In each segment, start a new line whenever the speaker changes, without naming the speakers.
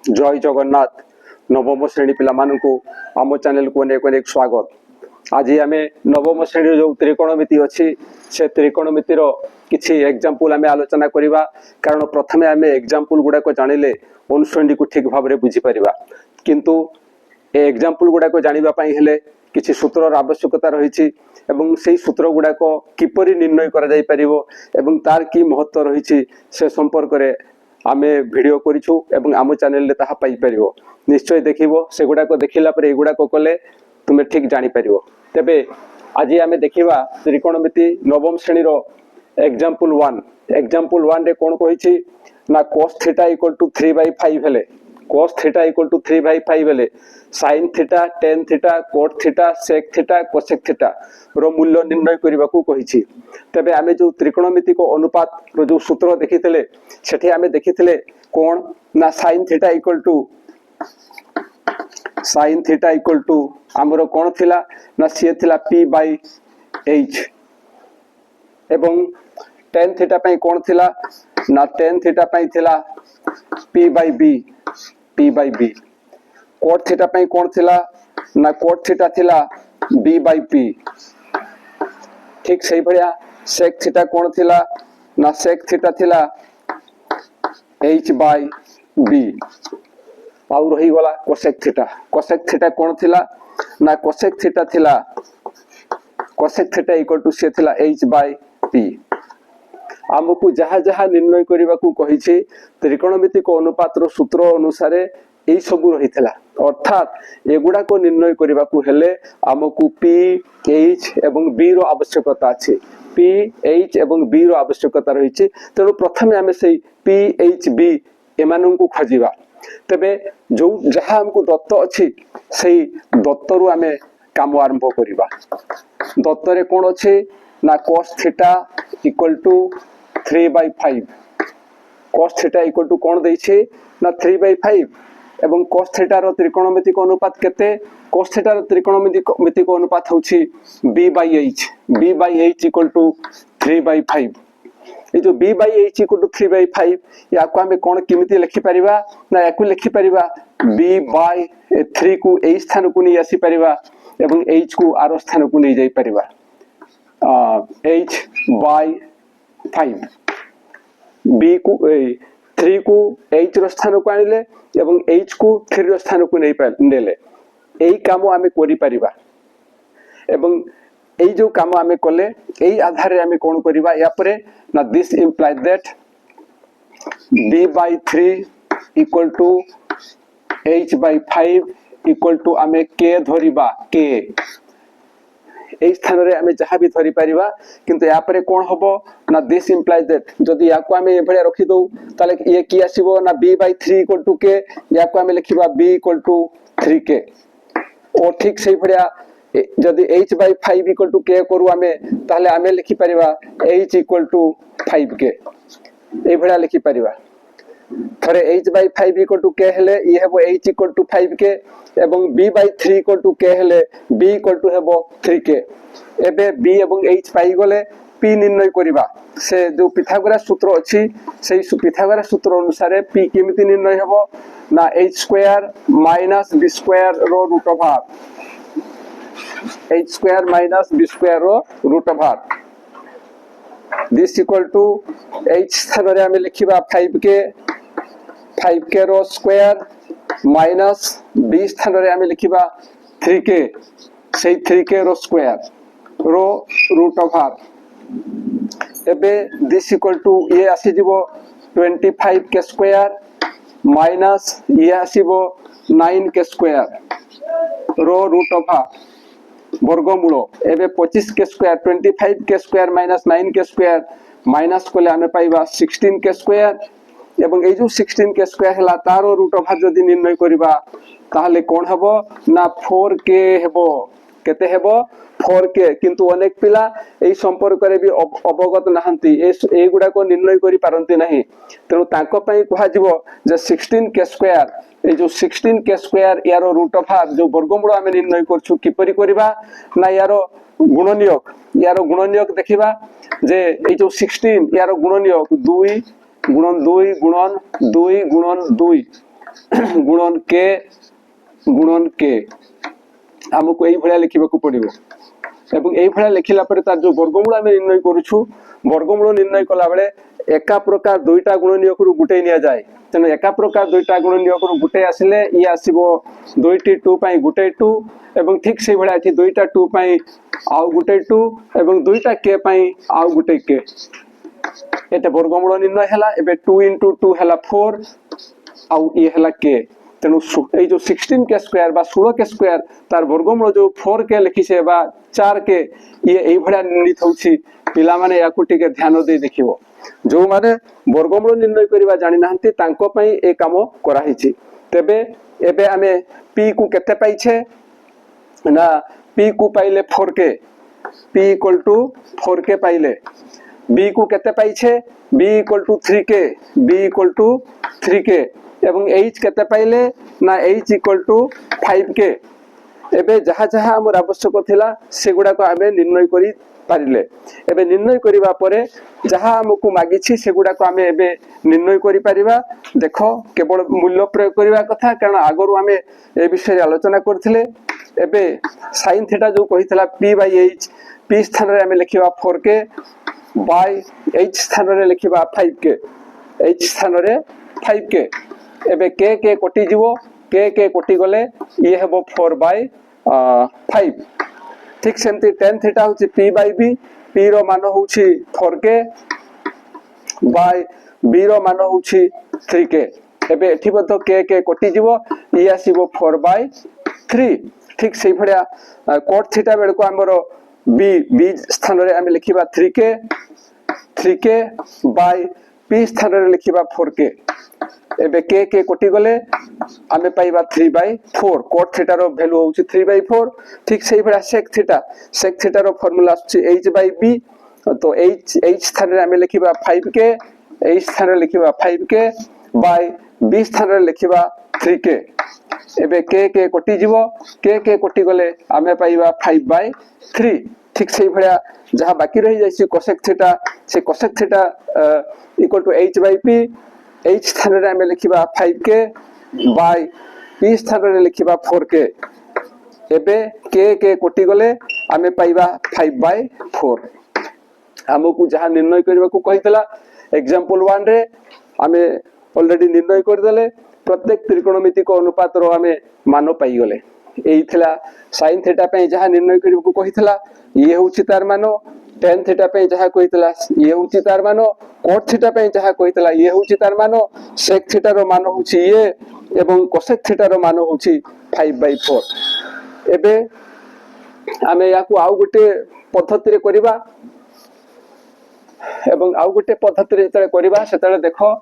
जय जगन्नाथ नवम श्रेणी पिला मानकु आम चैनल को अनेक अनेक स्वागत। आज आम नवम श्रेणी जो त्रिकोणमिति अच्छी से त्रिकोणमितिर किसी एग्जांपल आम आलोचना करवा कारण प्रथम आम एग्जांपल गुड़ाक जानिले अनुश्रेणी को ठीक भाव में बुझीपर किंतु एग्जांपल गुड़ाक जानापी हेले किसी सूत्र आवश्यकता रही से सूत्र गुड़ाक किपरि निर्णय कर तार कि महत्व रही से संपर्क में आमे वीडियो करिछु एवं आम चैनल ताहा पाई परिवो निश्चय देखिबो से गुड़ाक देखिला पर एगुड़ाक कले तुमे ठीक जानी परिवो। तेबे आज आमे देखिबा त्रिकोणमिति नवम श्रेणीर एग्जांपल 1 रे कोन कहिछि ना cos थीटा = 3/5 हेले cos थीटा = 3/5 हेले sin theta tan theta cot theta sec theta cosec theta रो मूल्य निर्णय करबा को कहिछि। तबे आमे जो त्रिकोणमिति को अनुपात रो जो सूत्र देखिथिले सेठी आमे देखिथिले कोन ना sin थीटा = हमरो कोन थिला ना सी थिला p/h एवं tan थीटा पई कोन थिला ना tan थीटा पई थिला p/b cot थीटा पई कोन थिला ना cot थीटा थिला b/p ठीक सही भलिया sec थीटा कोन थिला ना sec थीटा थिला h/b आउ रही गला cosec थीटा कोन थिला ना cosec थीटा थिला cosec थीटा = से थिला h/p आमको जहाँ जहाँ निर्णय करबा को कहिछि त्रिकोणमिति को अनुपात रो सूत्र अनुसार एई सब रही थिला अर्थात एगुडा को निर्णय करबा को हेले आमको p h एवं b रो आवश्यकता अछि p h एवं b रो आवश्यकता रहिछि तेनु प्रथमे आमे सेई p h b एमानन को खोजिबा। तबे जो जहाँ हमको दत्त अच्छी से दत्त रु आमे काम आरंभ करिबा। दत्त रे कोन अच्छे ना cos थीटा = 3/5 cos थीटा = कोन दैछे ना 3/5 एवं cos थीटा रो त्रिकोणमितिक अनुपात केते cos थीटा रो त्रिकोणमितिक अनुपात होछि b/h = 3/5 ये जो b/h = 3/5 या को हमें कोन किमिति लिखि परिबा ना याकु लिखि परिबा b/3 को ए स्थान को नै आसी परिबा एवं h को आर स्थान को नै जाई परिबा h/5 b को 3 को h रो स्थान को आनिले एवं h को 3 रो स्थान को नै नेले एई काम हमें करि परिबा एवं एई जो काम हमें कले एई आधार रे हमें कोन करिबा या परे ना this imply that b/3 = h/5 = आमे k धरिबा k एई स्थान रे हमें जहां भी धरि परिबा किंतु या परे कोन हबो ना दिस इम्प्लाई दैट जदी या को हमें ए भलिया रखि दउ ताले ये की आसीबो ना b/3 = k या को हमें लिखिबा b = 3k ओ ठीक सही भलिया जदि h/5 = k करू हमें ताले हमें लिखि परिबा h = 5k ए भलिया लिखि परिबा थरे h/5 = k हेले ये हेबो h = 5k एवं b/3 = k हेले b = हेबो 3k एबे b एवं h पाई गले p निर्णय करिबा से जो पिथागोरस सूत्र अछि सेही पिथागोरस सूत्र अनुसार p केमिति निर्णय हेबो ना h² - b² रो रूट ओवर h² - b² रो root over this equal to h स्थान रे हमें लिखिबा 5k रो स्क्वायर माइनस b स्थान रे हमें लिखिबा 3k सेही 3k रो स्क्वायर रो रूट ओवर एबे दिस इक्वल टू ये आसी जिवो 25k स्क्वायर माइनस ये आसीबो 9k स्क्वायर रो रूट ओवर वर्गमूल एबे 25k square 25k square minus 9k square minus कोले हमें पाइबा 16k स्क्वायर एवं ए जो 16k स्क्वायर हला तारो रूट ओवर जदी निर्णय करिबा ताहले कोन हबो ना 4k हेबो केते हेबो 4k किंतु अनेक पिला एई संपर्क रे भी अवगत नहंती ए गुडा को निर्णय करि पारंती नाही तेनु तांको पई कहा जिवो जे 16k स्क्वायर ए जो 16k स्क्वायर यारो रूट ओवर जो वर्गमूल हमें निर्णय करछु किपरि करिबा ना यारो गुणनियोग देखिबा जे ए जो 16 यारो गुणनियोग 2 गुणन 2 गुणन 2 गुणन 2 गुणन के आमको यही भाया लिखा पड़ो एवं यही भाया लिखला तार जो वर्गमूल आम निर्णय करूँ वर्गमूल निर्णय कला बेले एका प्रकार दुईटा गुणनीय गुटे नि जाए तेणु एका प्रकार दुईटा गुणनीय गुटे आसिले ये आसो दुईटी टू गुटे टू एवं ठीक से भाया दुईटा टू आउ गुटे टू एवं दुईटा के आउ गुटे के एटे वर्गमूल निर्णय है एबे 2 into 2 है 4 आउ ये है के तेणु ये जो 16 के स्क्वायर बा 16 के स्क्वायर तार वर्गमूल जो 4 के लिखी से बा 4 के ये यही भाया निर्णित होछि पिला माने याकु टिके ध्यान दे देखिबो जो माने वर्गमूल निर्णय करबा जानि नाहंती तांको पई ए काम करा हिछि तबे एबे आमे p को केते पाइछे ना p को पाइले 4k p equal to 4k पाइले b को केते पाइछे b equal to 3k b equal to 3k एवं h केते पाइले ना h इक्वल टू 5k एबे जहा जहा हमर आवश्यक थिला सेगुडा को आमे निर्णय करी पारिले एबे निर्णय करिबा परे जहा हमकु मागिछि सेगुडा को आमे एबे निर्णय करि परिबा देखो केवल मूल्य प्रयोग करिबा कथा कारण आगरु आमे ए विषय आलोचना करथिले एबे sin थीटा जो कहितला p by h p स्थान रे आमे लिखिबा 4k by h स्थान रे लिखिबा 5k h स्थान रे 5k एबे k कोटि जीवो k कोटि गले ये हेबो 4 by 5 ठीक सेमती tan थीटा होची p by b p रो मान होची 4k by b रो मान होची 3k एबे एठी बतो k कोटि जीवो ये आसीबो 4 by 3 ठीक सेही भडिया cot थीटा बेल को हमरो b स्थान रे हम लिखिबा 3k by p स्थान रे लिखिबा 4k एबे k कोटि गले आमे पाइबा 3 by 4 cot थीटा रो वैल्यू होची 3 by 4 ठीक सेही भडिया sec थीटा रो फार्मूला आछि h by b तो h स्थान रे आमे लिखिबा 5k h स्थान रे लिखिबा 5k by b स्थान रे लिखिबा 3k एबे k कोटि जीवो k कोटि गले आमे पाइबा 5 by 3 ठीक सेही भडिया जहा बाकी रही जाइछि cosec थीटा से cosec theta equal to h by p h स्थान रे आमे लिखिबा 5k by p स्थान रे लिखिबा 4k एबे k कोटि गले आमे पाइबा 5 by 4 हमकु जहा निर्णय करबा को कहितला एग्जांपल 1 रे आमे ऑलरेडी निर्णय कर देले प्रत्येक त्रिकोणमितिक अनुपात रो आमे मान पाई गले एई थिला sin थीटा पे जहा निर्णय करबा को कहितला ये होची तार मानो tan थीटा पे जहा कहितला ये होची तार मानो cot थीटा पे जहा कहितला ये होची तार मानो sec थीटा रो मान होची ये एवं cosec थीटा रो मान होची 5 by 4 एबे आमे याकू आउ गुटे पद्धति रे करबा एवं आउ गुटे पद्धति रे जतले करबा सेतले देखो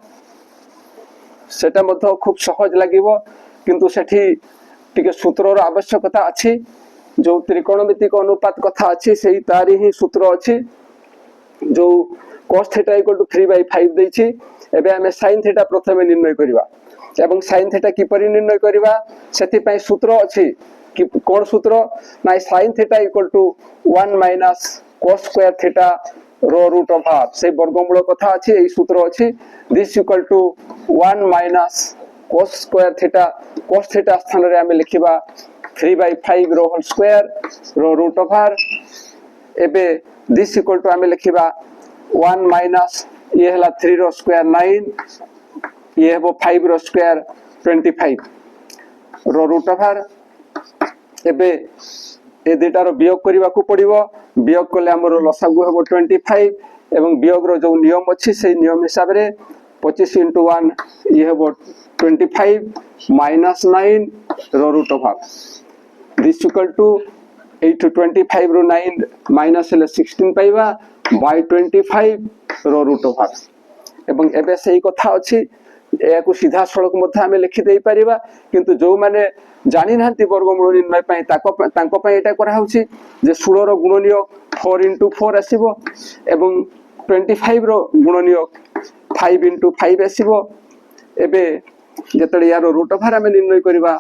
सेटा मधो खूब सहज लागिवो किंतु सेठी टिके सूत्रर आवश्यकता अछि जो त्रिकोणमितिक अनुपात कथा अछि सेही तारी ही सूत्र अछि जो cos theta equal to 3 by 5 दैछि एबे हमें sin थीटा प्रथमे निर्णय करबा एवं sin थीटा किपरि निर्णय करबा सेति पय सूत्र अछि कि कोन सूत्र ना sin theta equal to 1 minus cos square theta रो रूट ऑफ r से वर्गमूल कथा अछि एई सूत्र अछि this equal to 1 minus cos square theta स्थान रे हमें लिखिबा 3 by 5 रो होल स्क्वायर रो रूट ऑफ r एबे दिस इक्वल टू हमें लिखिबा 1 minus ये हला 3 रो स्क्वायर 9 ये हेबो 5 रो स्क्वायर 25 रो रूट ऑफ r एबे ए डेटा रो वियोग करबा को पड़िबो वियोग कले हमरो लसागु हेबो 25 एवं वियोग रो जो नियम अछि से नियम हिसाब रे 25 into 1 ये हेबो 25 minus 9 रो root of r this equal to 8 to 25 रो 9 माइनस ले 16 पाइबा by 25 रो रूट ऑफ r एवं एबे सही कथा अछि याकू सीधा सड़क मध्य हमें लिखि देई परिबा किंतु जो माने जानि नांती वर्गमूल निर्णय पय ताको पय एटा करा होछि जे 16 रो गुणनीयक 4 into 4 आसीबो एवं 25 रो गुणनीयक 5 into 5 आसीबो एबे जेतले यारो रूट ऑफ r हमें निर्णय करबा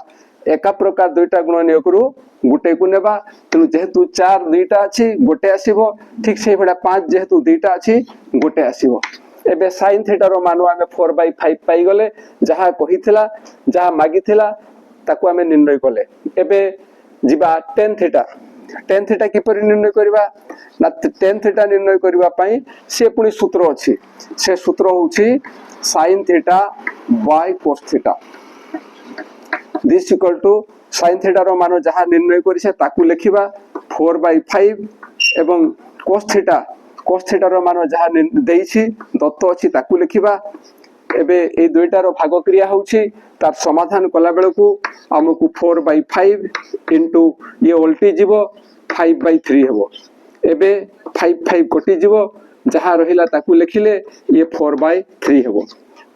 एका प्रकार दुईटा गुणनीयक रु गुटे को नेबा तेनु जेहेतु 4 दुईटा अछि गुटे आसीबो ठीक सेही बडा 5 जेहेतु दुईटा अछि गुटे आसीबो एबे sin थीटा रो मान आमे 4/5 पाई गले जहा कहिथिला जहा मागिथिला ताकू आमे निर्णय कले। एबे जिबा tan थीटा किपरि निर्णय करबा ना tan थीटा निर्णय करबा पई से पुनी सूत्र अछि। से सूत्र होछि sin theta by cos theta this equal to sin theta रो मान जहा निर्णय करिसे ताकू लेखिबा 4/5 एवं cos थीटा रो मान जहा देइछि दत्त अछि ताकू लेखिबा। एबे ए दुईटा रो भाग क्रिया होछि तार समाधान कला बेलकू हमकु 4/5 इनटू ये उल्टी जीवो 5/3 हेबो। एबे 5 कटि जीवो जहा रहिला ताकू लेखिले ये 4/3 हेबो।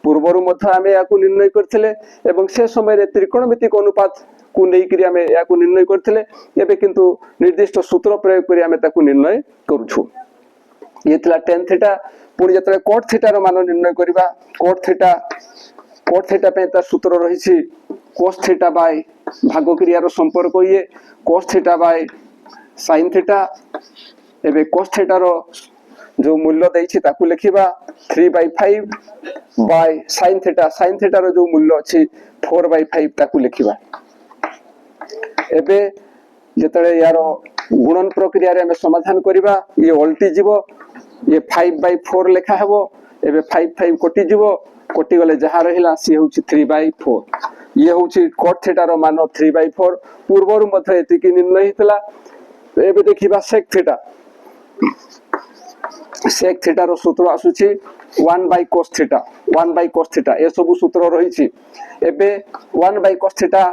पूर्वरु मध्य आमे याकू निर्णय करथिले एवं से समय रे त्रिकोणमितिक अनुपात को नै करी आमे याकू निर्णय करथिले। एबे किंतु निर्दिष्ट सूत्र प्रयोग करी आमे ताकू निर्णय करूछु। ये तला tan थीटा पुनी जतले cot थीटा रो मान निर्णय करबा cot थीटा पे ता सूत्र रहिछि cos थीटा बाय भाग क्रिया रो संपर्क ये cos theta by sin theta. एबे cos थीटा रो जो मूल्य देइछि ताकू लेखिबा 3/5 बाय sin थीटा रो जो मूल्य अछि 4/5 ताकू लेखिबा। एबे जतले यारो गुणन प्रक्रिया रे हम समाधान करबा ये उल्टी जीवो ये 5/4 लेखा हेबो। एबे 5 कटि जीवो कटि गले जहा रहिला सी होछि 3/4 ये होछि cot थीटा रो मान 3/4 पूर्वरु मध्य एति कि निर्णय हितला। एबे देखिबा sec थीटा रो सूत्र आसुछि 1/cos थीटा ए सब सूत्र रहिछि। एबे 1/cos थीटा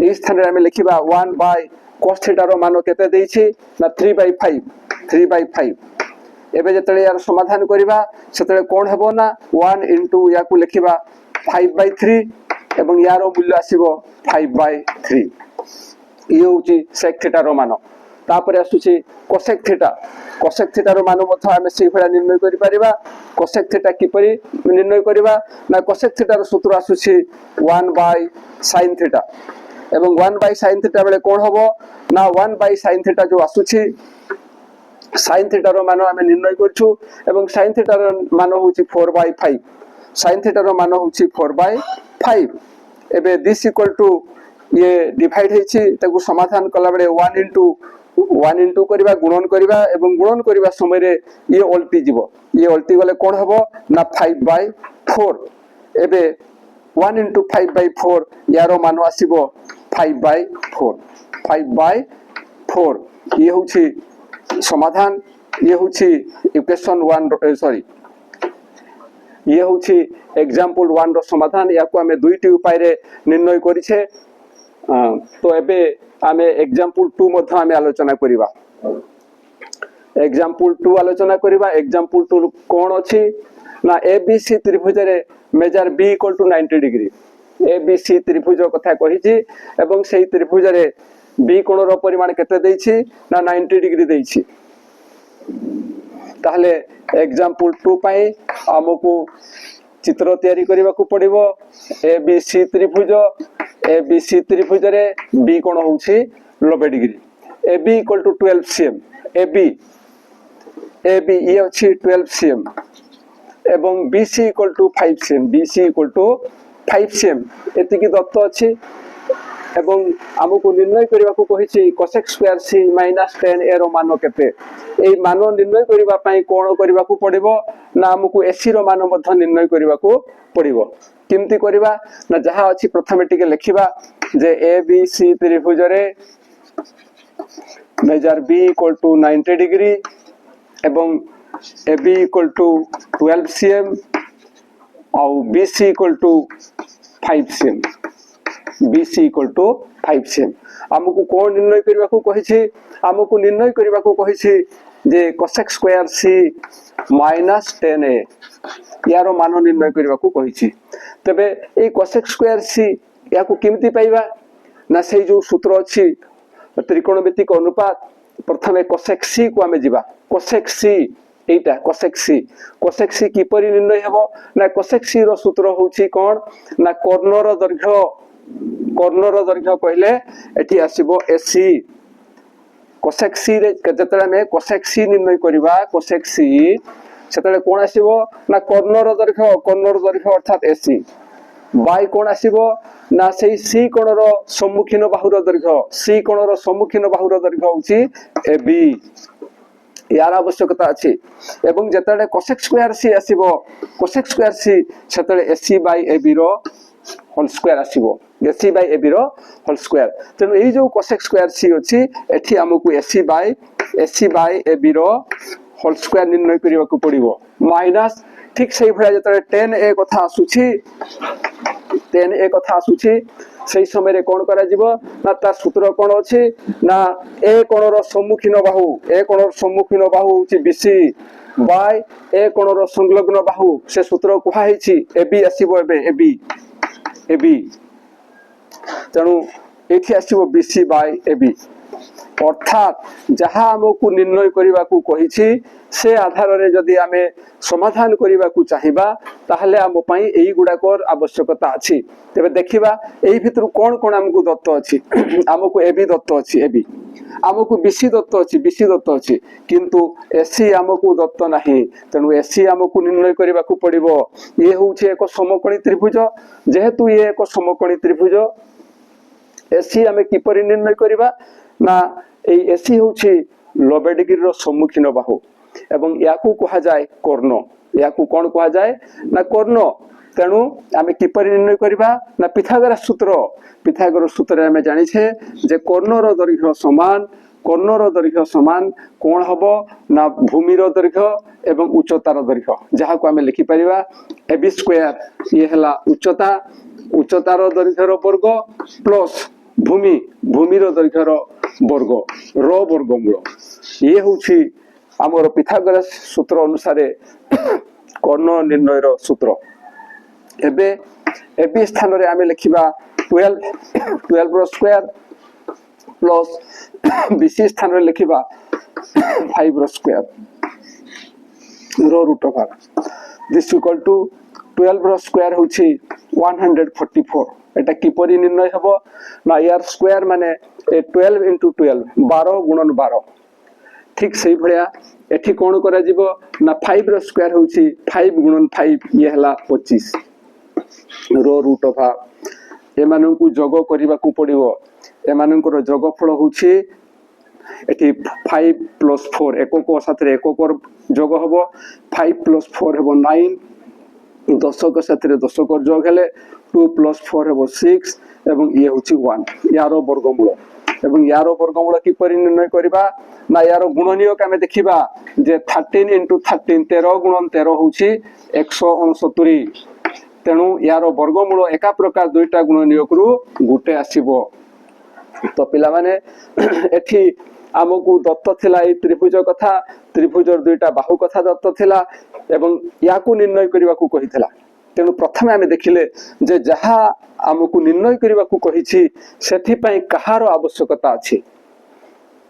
ए स्थान रे हम लिखिबा 1/cos थीटा रो मान केते देइछि ना 3/5 एबे जतले यार समाधान करबा सेतले कोन हेबो ना 1 इनटू याकू लिखिबा 5/3 एवं यारो मूल्य आसीबो 5/3 ये होछि sec थीटा रो मान। तापर आसुछि cosec थीटा रो मान मथ हम सेहि फला निर्णय करि परिबा। cosec थीटा किपरि निर्णय करबा ना cosec थीटा रो सूत्र आसुछि 1/sin थीटा एवं 1/sin थीटा बेले कोन होबो ना 1/sin थीटा जो आसुछि sin थीटा रो मान हम निर्णय करछु एवं sin थीटा रो मान होछि 4/5 sin थीटा रो मान होछि 4/5। एबे दिस इक्वल टू ये डिवाइड हेछि ताकू समाधान कला बेले 1 इनटू करबा गुणन करबा एवं गुणन करबा समय रे ये उल्टी जीवो ये उल्टी गले कोन हेबो ना 5/4 एबे 1 इनटू 5/4 यारो मान आसीबो 5/4 ये होछि समाधान। ये होछि इक्वेशन 1 सॉरी ये होछि एग्जांपल 1 रो समाधान। याकू हमें दुईटी उपाय रे निर्णय करिछे। तो एबे आमे एग्जांपल 2 मध्ये आमे आलोचना करिबा। एग्जांपल 2 आलोचना करिबा। एग्जांपल 2 कोन अछि ना एबीसी त्रिभुज रे measure B equal to 90 degree ABC त्रिभुज कथा कहिछि एवं सेही त्रिभुज रे बी कोण रो परिमाण केते देइछि ना 90 डिग्री देइछि। ताहले एग्जांपल 2 पई हमकु चित्र तयारी करबा को पड़िबो। एबीसी त्रिभुज रे बी कोण होछि 90 degree AB equal to 12 cm AB ये अछि 12 cm एवं BC इक्वल टू 5 cm एति की दत्त अछि एवं हमकु निर्णय करबा को कहिछि cosec square c - tan a रो मान केते। ए मान निर्णय करबा पई कोन करबा को पड़िबो ना हमकु AC रो मान मध्य निर्णय करबा को पड़िबो। किमती करबा ना जहा अछि प्रथमे टिके लिखिबा जे ABC त्रिभुज रे measure B equal to 90 degree एवं AB इक्वल टू 12 cm और BC इक्वल टू 5 cm हमकु कोन निर्णय करबा को कहिछि हमकु निर्णय करबा को कहिछि जे cosec square c - tan a यारो मान निर्णय करबा को कहिछि। तबे ए cosec स्क्वायर c याकू किमती पाइबा ना सेही जो सूत्र अछि त्रिकोणमितिक अनुपात प्रथमे cosec c को हमें जिबा cosec c एटा cosec c किपरि निर्णय हेबो ना cosec c रो सूत्र होछि कोन ना कर्णर दैर्घ्य कहले एठी आसीबो AC cosec c रे जतरा में cosec c निर्णय करबा cosec c सेतले कोन आसीबो ना कर्णर दैर्घ्य अर्थात एसी बाय कोन आसीबो ना सेही सी कोणर सम्मुखीन बाहुर दैर्घ्य सी कोणर सम्मुखीन बाहुर दैर्घ्य होची एबी यार आवश्यकता अछि एवं जतले कोसेक स्क्वायर सी आसीबो कोसेक स्क्वायर सी सेतले एसी बाय एबी रो होल स्क्वायर आसीबो एसी बाय एबी रो होल स्क्वायर तेनु एई जो कोसेक स्क्वायर सी अछि एठी हमकु एसी बाय एबी रो होल स्क्वायर निर्णय करिवा को पड़िबो माइनस ठीक सही भला जतले 10a कथा आसुछि 10a कथा आसुछि सेही समय रे कोन करा जिवो ना ता सूत्र कोन अछि ना ए कोणर सम्मुखीन बाहु होछि बीसी बाय ए कोणर संलग्न बाहु से सूत्र कुहा हेछि एबी आसीबो एबी तेणु एठी आसीबो बीसी बाय एबी अर्थात जहाँ हमको निर्णय करने को कही से आधार रे जदि आमे समाधान करने को चाहिबा ताहले आम पई एई गुडाकर आवश्यकता अछि तेबे देखिबा एई भितर कोन कोन हमको दत्त अछि हमको एबी दत्त अछि एबी हमको बीसी दत्त अछि किंतु एसी हमको दत्त नाही तेनु एसी हमको निर्णय करने को पड़िबो ये होउछे एक समकोणी त्रिभुज जेहेतु ये एक समकोणी त्रिभुज एसी हमें किपरि निर्णय करबा ना ए एसी होछि 90 डिग्री रो सम्मुखीन बाहु एवं याकू कहा जाय कर्ण याकू कोन कहा जाय ना कर्ण तेणु आमे किपरि निर्णय करबा ना पिथागोरस सूत्र आमे जानि छे जे कर्णर दैर्घ्य समान कोन हबो ना भूमि रो दैर्घ्य एवं उच्चतार दैर्घ्य जहा को आमे लिखि परिबा ab स्क्वायर ये हला उच्चतार दैर्घ्य रो वर्ग प्लस भूमि रो दैर्घ्य रो वर्ग रो वर्गमूल ये होछि हमर पिथागोरस सूत्र अनुसार कर्ण निर्णय रो सूत्र एबे एबी स्थान रे आमे लिखिबा 12 रो स्क्वायर प्लस बीसी स्थान रे लिखिबा 5 रो स्क्वायर रो root over this equal to 12 रो स्क्वायर होछि 144 एटा किपरि निर्णय हबो ना यार स्क्वायर माने 12 into 12 12 गुणन 12 ठीक सही भलिया एठी कोन करा जिवो ना 5 रो स्क्वायर होछि 5 गुणन 5 ये हला 25 रो रूट ओवर एमानंकु जोग करिबा को पड़िबो एमानंकर जोगफल होछि एठी 5 + 4 एकक साथरे एककर जोग हबो 5 + 4 हबो 9 दशक साथरे दशकर जोग हेले 2 + 4 हबो 6 एवं ये होछि 1 यारो वर्गमूल एवं यारो वर्गमूल की परि निर्णय करबा ना यारो गुणनीयक हमें देखिबा जे 13 into 13 13 गुणन 13 होछि 169 तेणु यारो वर्गमूल एका प्रकार दुईटा गुणनीयक रु गुटे आसीबो तो पिला माने एठी आमको दत्त थिला ए त्रिभुज कथा त्रिभुजर दुईटा बाहु कथा दत्त थिला एवं याकू निर्णय करबा को कहितला तेणु प्रथमे आमे देखिले जे जहा आमको निर्णय करबा को कहिछि सेथि पई कहार आवश्यकता अछि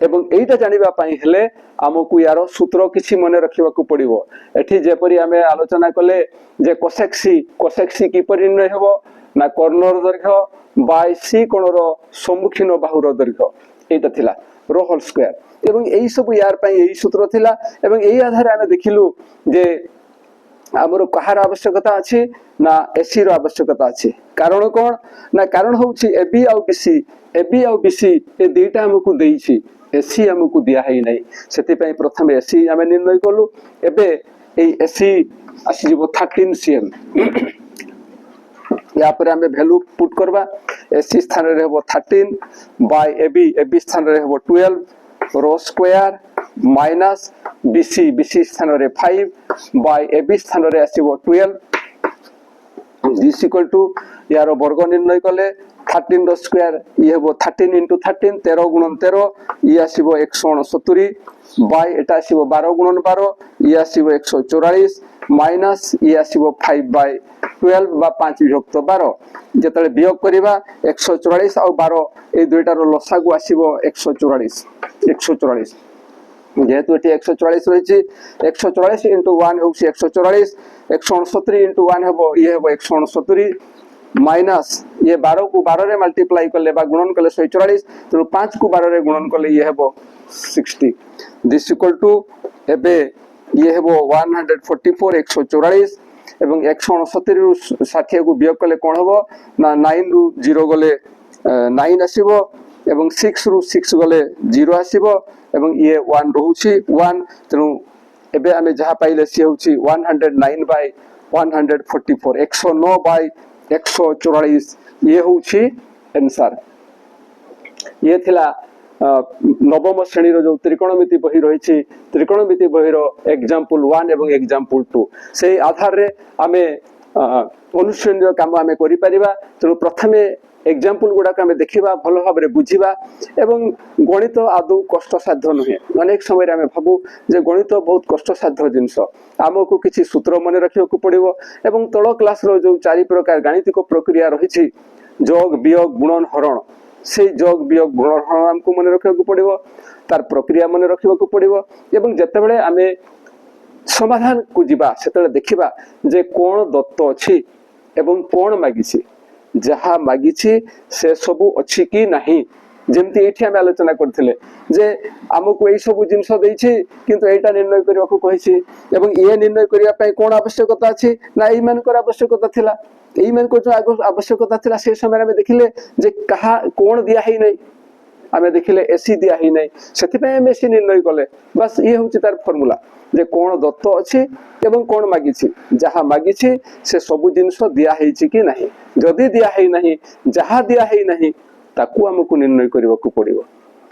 एवं एटा जानिबा पई हेले आमको यारो सूत्र किछि मने रखिबा को पड़िबो एठी जेपरि आमे आलोचना कले जे कोसेक सी की परि निर्णय हेबो ना कर्णर दैर्घ्य बाय सी कोणर सम्मुखीन बाहुर दैर्घ्य एटा थिला रो होल स्क्वायर एवं एई सब यार पई एई सूत्र थिला एवं एई आधार आमे देखिलु जे हमरो कहार आवश्यकता अछि ना एसी रो आवश्यकता अछि कारण कोन ना कारण होछि एबी आ बीसी ए दुईटा हमकु देई छी एसी हमकु दिया है नै सेति पई प्रथम एसी हमें निर्णय करलु एबे ए एसी आसी जीवो 13 cm या पर हमें वैल्यू पुट करबा एसी स्थान रे रहबो 13 बाय एबी स्थान रे रहबो 12 रो स्क्वायर माइनस बीसी स्थान रे 5 बाय एबी स्थान रे आसीबो 12 दिस इक्वल टू यार वर्ग निर्णय कले 13 रो स्क्वायर ये हेबो 13 into 13 13 गुणन 13 ये आसीबो 169 बाय एटा आसीबो 12 गुणन 12 ये आसीबो 144 माइनस ये आसीबो 5 by 12 बा 5 विभक्त 12 जेतले वियोग करिबा 144 आ 12 ए दुईटा रो लसागु आसीबो 144 जेहेतु एटी 144 रहिछि 144 into 1 होछि 144 169 into 1 हेबो ये हेबो 169 माइनस ये 12 को 12 रे मल्टीप्लाई करले बा गुणन करले 144 तो 5 को 12 रे गुणन करले ये हेबो 60 दिस इक्वल टू एबे ये हेबो 144 144 एवं 169 रु 60 को वियोग कले कोन हबो ना 9 रु 0 गले 9 आसीबो एवं 6 रु 6 गले 0 आसीबो एवं ये 1 रहउछि 1 तेनु एबे आमे जहा पाइले से होछि 109 बाय 144 109 बाय 144 ये होछि आंसर। ये थिला नवम श्रेणी रो जो त्रिकोणमिति बही रही त्रिकोणमिति बही रो एग्जांपल 1 एवं एग्जांपल 2 से आधार रे आमे अनुष्ठान काम आमे करि परिबा। तेणु प्रथमे एग्जांपल गुडा आमे देखिबा भलो भाबरे बुझिबा एवं गणित आदौ कष्ट साध्य नुहे। अनेक समय आमे भाबु जे गणित बहुत कष्ट साध्य जिंस आमको किछि सूत्र मने रखियो को पड़िबो एवं तळ क्लास रो जो चारि प्रकार गाणितिक प्रक्रिया रहिछि जोग वियोग गुणन हरण से जोग वियोग गुणन हरण हमको मने रखियो को पड़िबो तार प्रक्रिया मने रखियो को पड़िबो एवं जतेबेले आमे समाधान को जिबा सेतेले देखिबा जे कोन दत्त अछि एवं कोन मागिछि जहा मागिछि से सबु अछि कि नाही। जेमति एठी हम आलोचना करथिले जे हमको एई सबु जिंस दैछि किंतु एटा निर्णय करिवा को कहिछि एवं ए निर्णय करिया पय कोन आवश्यकता अछि ना एई मानकर आवश्यकता थिला एई मानको जो आवश्यकता थिला से समय में देखिले जे कहा कोन दिया ही नै आमे देखिले एसी दिया ही नै सेति पय हम एसी निर्णय कले बस ये होछि तार फार्मूला जे कोन दत्त अछि एवं कोन मागिछि जहा मागिछि से सबु जिंस दिया हेछि कि नाही। जदि दिया हे नाही जहा दिया हे नाही ताकू हमको निर्णय करबा को पड़िबो।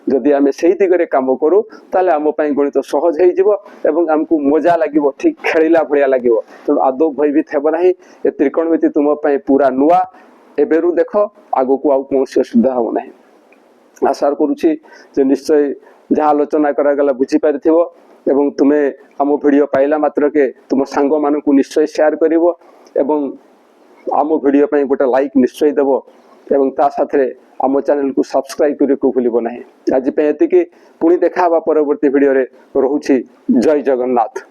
जदि आमे सेही दिगरे काम करू ताले हम पय गणित सहज हे जिवो एवं हमको मजा लागिवो ठीक खेलिला भलिया लागिवो। तो आदो भयभीत हेबो नाही। ए त्रिकोणमिति तुम पय पूरा नुवा एबेरु देखो आगो को आउ कोनसे सुविधा हो नाही। आशा करूछि जे निश्चय जहा आलोचना करा गला बुझी पारिथिबो एवं तुमे हम वीडियो पाइला मात्र के तुम सांग मानकु निश्चय शेयर करिवो एवं आम वीडियो पय गोटे लाइक निश्चय देबो एवं ता साथे आम चैनल को सब्सक्राइब करि को भूलिबो नाही। आज पे एतिके पुणी देखा परवर्ती वीडियो रे रहुछि। जय जगन्नाथ।